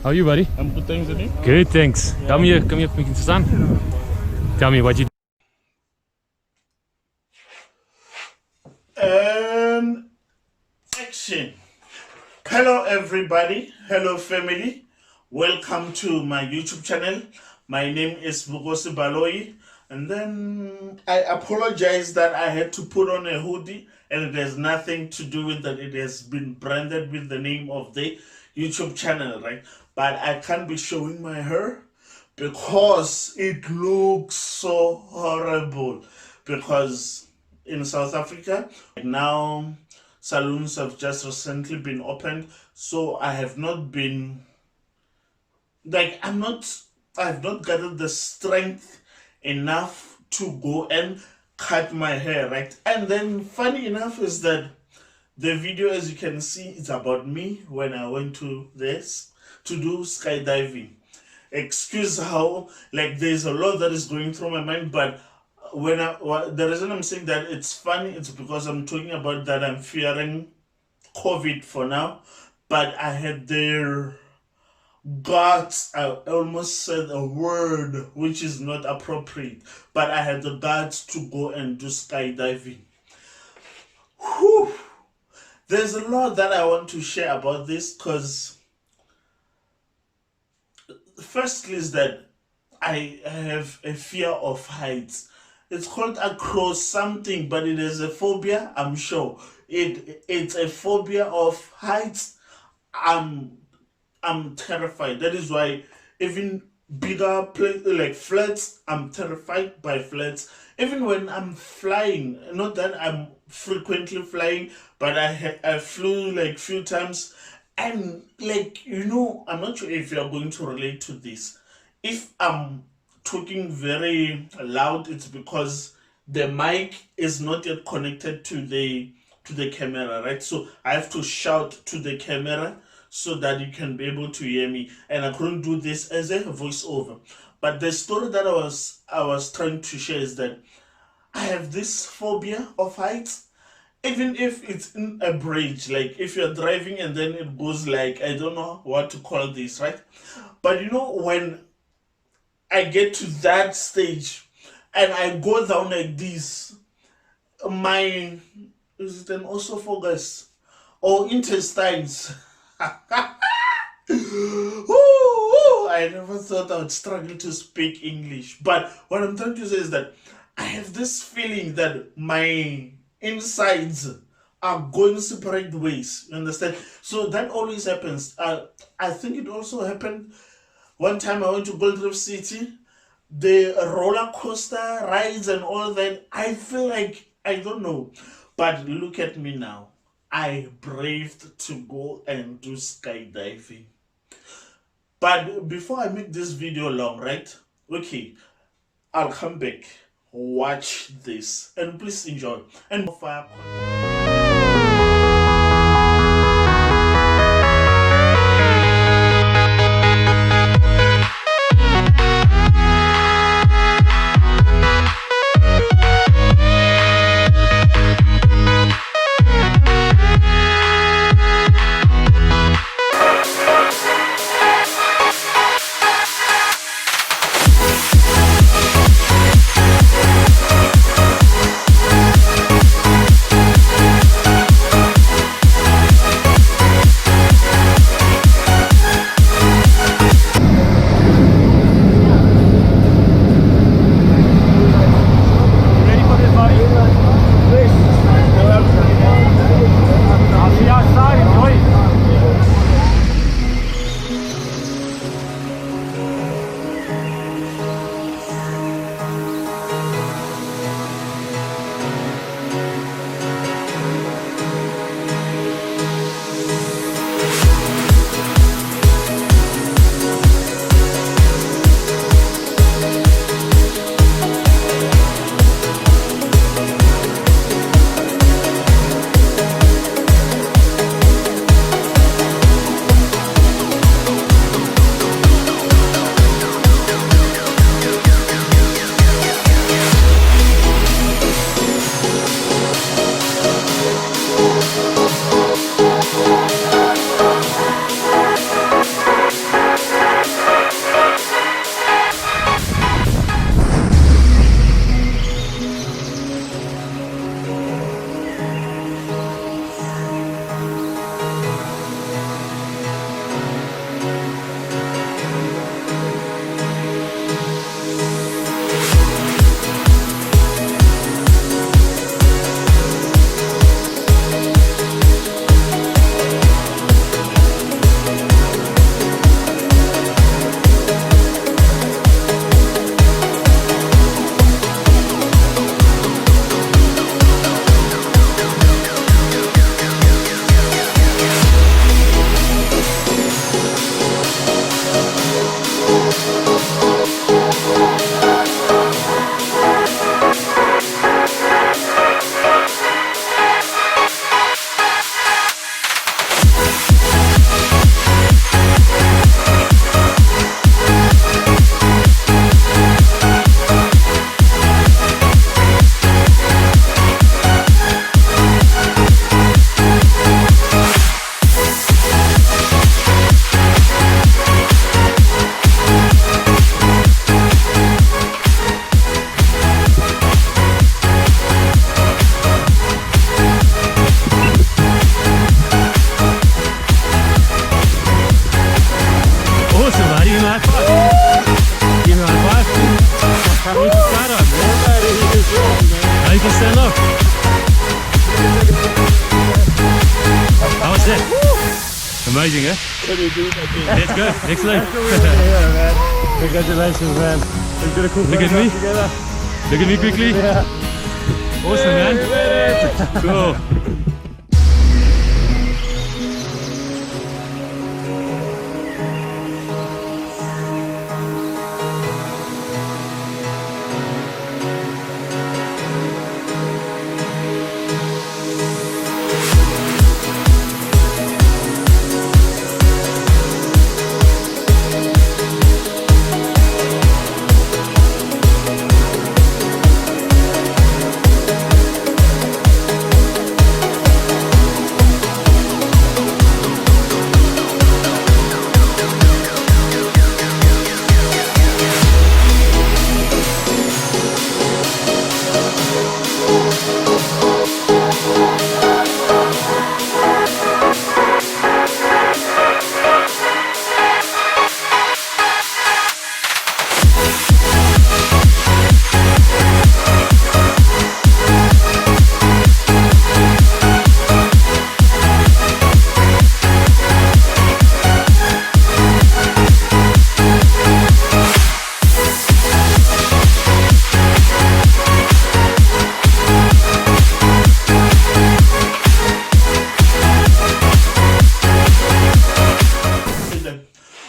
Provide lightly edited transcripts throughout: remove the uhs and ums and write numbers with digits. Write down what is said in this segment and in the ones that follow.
How are you, buddy? I'm good, thanks, Eddie. Good, thanks. Come here, Mr. San. Tell me what you. And action. Hello, everybody. Hello, family. Welcome to my YouTube channel. My name is Bugosi Baloyi. And then I apologize that I had to put on a hoodie, and it has nothing to do with that. It has been branded with the name of the YouTube channel, right? But I can't be showing my hair because it looks so horrible. Because in South Africa now, saloons have just recently been opened, so I have not been like I've not gathered the strength enough to go and cut my hair, right? And then funny enough is that the video, as you can see, it's about me when I went to this to do skydiving. Excuse how like there's a lot that is going through my mind, but the reason I'm saying that it's funny, it's because I'm talking about that I'm fearing COVID for now, but I had their guts. I almost said a word which is not appropriate, but I had the guts to go and do skydiving. Whew. There's a lot that I want to share about this, because firstly is that I have a fear of heights. It's called across something, but it is a phobia, I'm sure. It's a phobia of heights. I'm terrified. That is why even bigger like flats, I'm terrified by flats. Even when I'm flying, not that I'm frequently flying, but I flew like few times, and like I'm not sure if you're going to relate to this. If I'm talking very loud, it's because the mic is not yet connected to the camera, right? So I have to shout to the camera so that you can be able to hear me, and I couldn't do this as a voiceover. But the story that I was trying to share is that I have this phobia of heights. Even if it's in a bridge, like if you're driving and then it goes like, I don't know what to call this, right? But when I get to that stage and I go down like this, is it an esophagus or intestines? Ooh, I never thought I would struggle to speak English. But what I'm trying to say is that I have this feeling that my insides are going separate ways. You understand? So that always happens. I think it also happened one time I went to Gold Reef City. The roller coaster rides and all that. I feel like, I don't know. But look at me now. I braved to go and do skydiving. But before I make this video long, right? Okay, I'll come back. Watch this and please enjoy. And fire. That's it. Amazing, eh? Can we do it again? Let's go. Excellent. Yeah, man. Congratulations, man. We're gonna cook Look at me. together. Look at me quickly. Yeah. Awesome, man. Cool.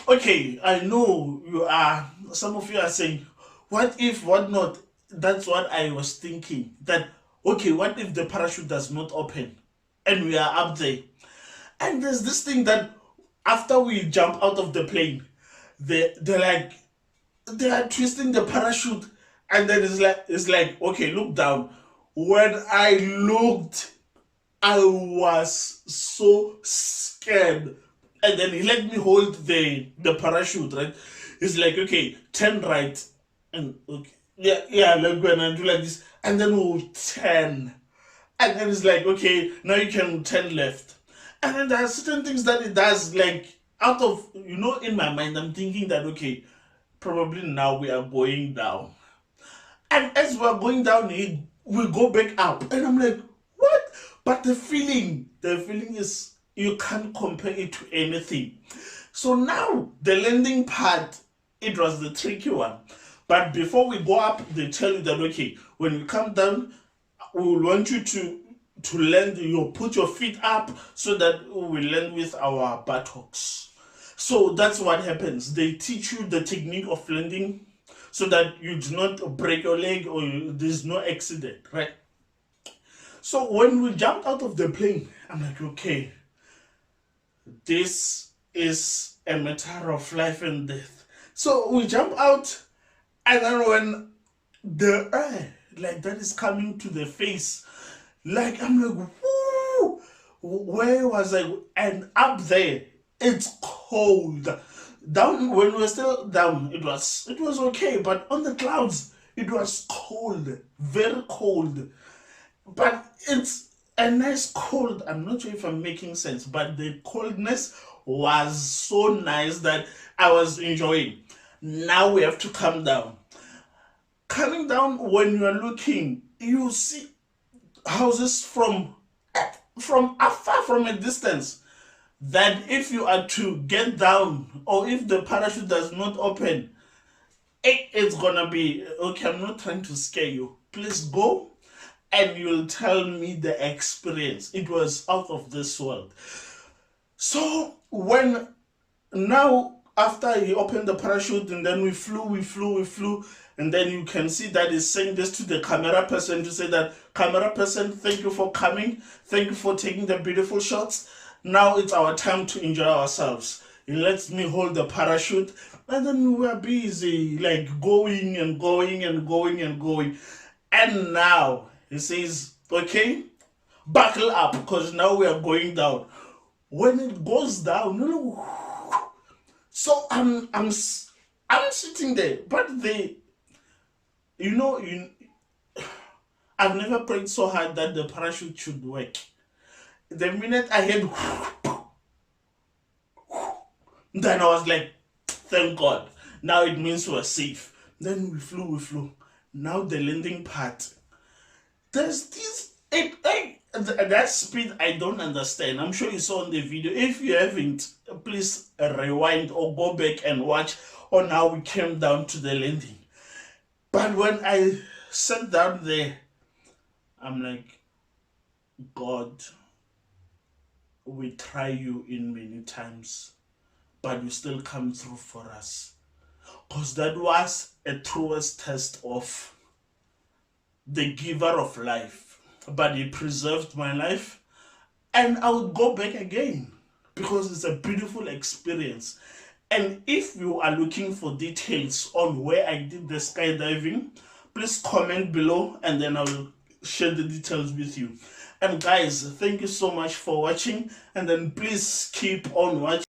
Okay, I know some of you are saying, what if, what not? That's what I was thinking. That, okay, what if the parachute does not open and we are up there? And there's this thing that after we jump out of the plane, they are twisting the parachute, and then it's like, okay, look down. When I looked, I was so scared. And then he let me hold the parachute, right? It's like, okay, turn right. And okay. Yeah, like when I do like this, and then we'll turn. And then it's like, okay, now you can turn left. And then there are certain things that it does, like out of, in my mind, I'm thinking that, okay, probably now we are going down. And as we're going down, we go back up. And I'm like, what? But the feeling is, you can't compare it to anything. So now the landing part, it was the tricky one. But before we go up, they tell you that, okay, when you come down, we will want you to land, you put your feet up so that we land with our buttocks. So that's what happens. They teach you the technique of landing so that you do not break your leg or there's no accident, right? So when we jumped out of the plane, I'm like, okay, this is a matter of life and death. So we jump out, and then when the air like that is coming to the face, like I'm like, whoo, where was I? And up there, it's cold. Down when we were still down, it was okay, but on the clouds, it was cold, very cold. But it's a nice cold. I'm not sure if I'm making sense, but the coldness was so nice that I was enjoying. Now we have to come down. Coming down, when you are looking, you see houses from afar, from a distance. That if you are to get down, or if the parachute does not open, it's gonna be okay. I'm not trying to scare you. Please go and you'll tell me the experience. It was out of this world. So when now after he opened the parachute and then we flew, and then you can see that he's saying this to the camera person to say that, camera person, thank you for coming, thank you for taking the beautiful shots. Now it's our time to enjoy ourselves. He lets me hold the parachute, and then we were busy, like going and going and going and going. And now he says, okay, buckle up, because now we are going down. When it goes down, so I'm sitting there, but I've never prayed so hard that the parachute should work. The minute I heard, then I was like, thank God. Now it means we're safe. Then we flew. Now the landing part. There's this, That speed I don't understand. I'm sure you saw in the video. If you haven't, please rewind or go back and watch on how we came down to the landing. But when I sat down there, I'm like, God, we try you in many times, but you still come through for us. Because that was a truest test of the giver of life. But he preserved my life, and I would go back again because it's a beautiful experience. And if you are looking for details on where I did the skydiving, please comment below and then I will share the details with you. And guys, thank you so much for watching, and then please keep on watching.